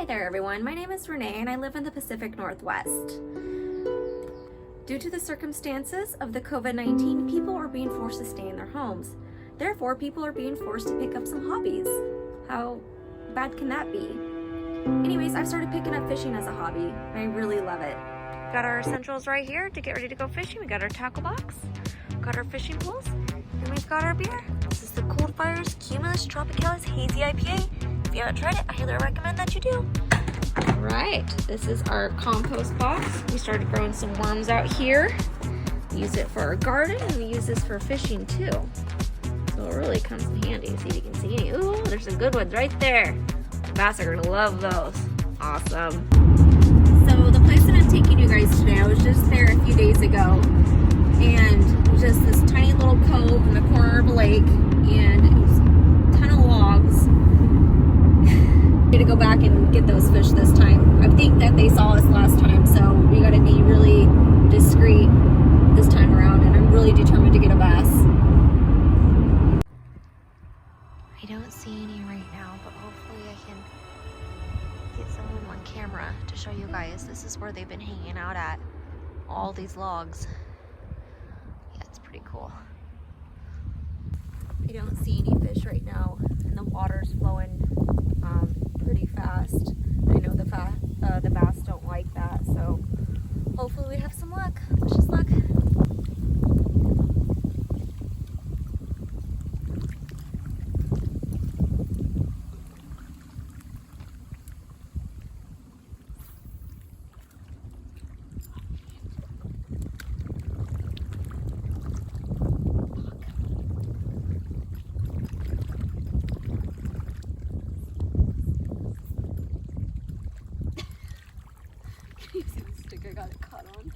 Hi there everyone, my name is Renee and I live in the Pacific Northwest. Due to the circumstances of the COVID-19, people are being forced to stay in their homes. Therefore, people are being forced to pick up some hobbies. How bad can that be? Anyways, I've started picking up fishing as a hobby and I really love it. Got our essentials right here to get ready to go fishing. We got our tackle box, got our fishing poles, and we've got our beer. This is the Cold Fire's Cumulus Tropicalis Hazy IPA. If you haven't tried it, I highly recommend that you do. All right, this is our compost box. We started growing some worms out here. We use it for our garden and we use this for fishing too. So it really comes in handy. See if you can see any. Ooh, there's some good ones right there. The bass are gonna love those. Awesome. So the place that I'm taking you guys today, I was just there a few days ago and it was just this tiny little cove in the corner of a lake and it was a ton of logs. To go back and get those fish this time. I think that they saw us last time, so we got to be really discreet this time around, and I'm really determined to get a bass. I don't see any right now, but hopefully I can get some of them on camera to show you guys. This is where they've been hanging out at, all these logs. Yeah, it's pretty cool. I don't see any fish right now, and the water's flowing pretty fast. I know the bass don't like that, so hopefully we have some luck. Wish us luck. You see the stick I got it caught on?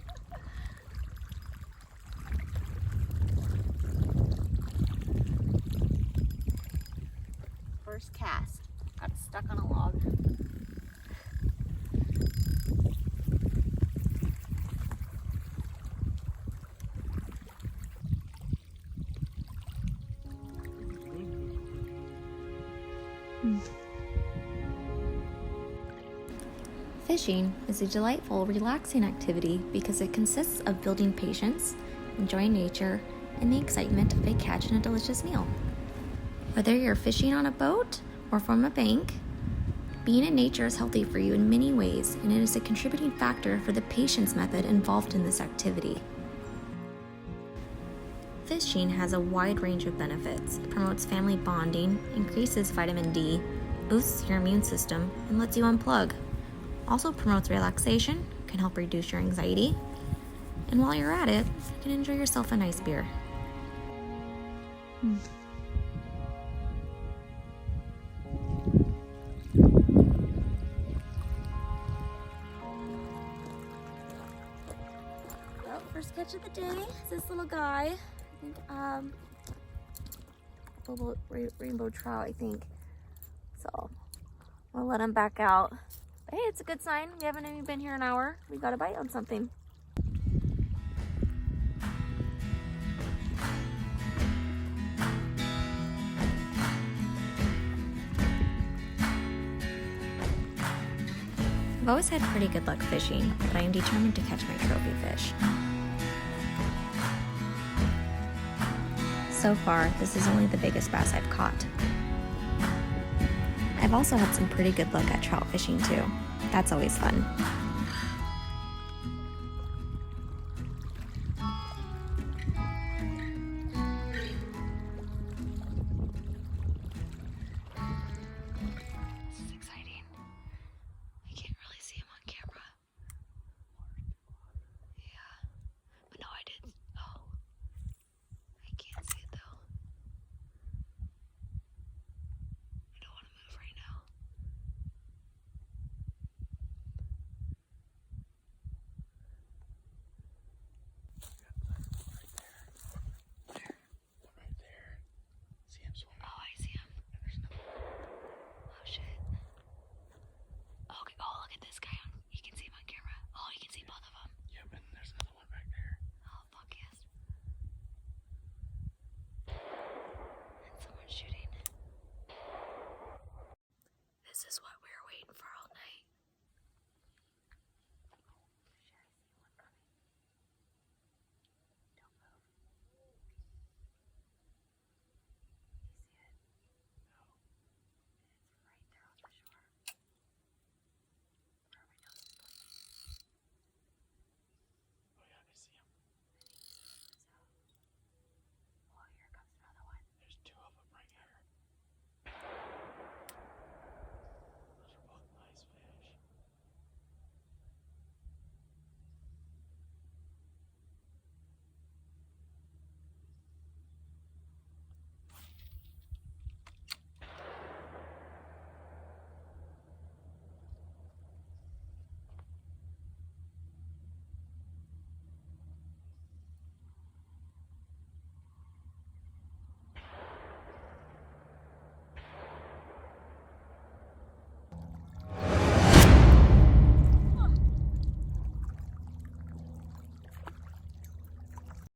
First cast. Got it stuck on a log. Fishing is a delightful, relaxing activity because it consists of building patience, enjoying nature, and the excitement of a catch and a delicious meal. Whether you're fishing on a boat or from a bank, being in nature is healthy for you in many ways, and it is a contributing factor for the patience method involved in this activity. Fishing has a wide range of benefits. It promotes family bonding, increases vitamin D, boosts your immune system, and lets you unplug. Also promotes relaxation, can help reduce your anxiety, and while you're at it, you can enjoy yourself a nice beer. Well, first catch of the day is this little guy. I think, little rainbow trout, I think. So, I'll let him back out. Hey, it's a good sign. We haven't even been here an hour. We got a bite on something. I've always had pretty good luck fishing, but I am determined to catch my trophy fish. So far, this is only the biggest bass I've caught. I've also had some pretty good luck at trout fishing too. That's always fun.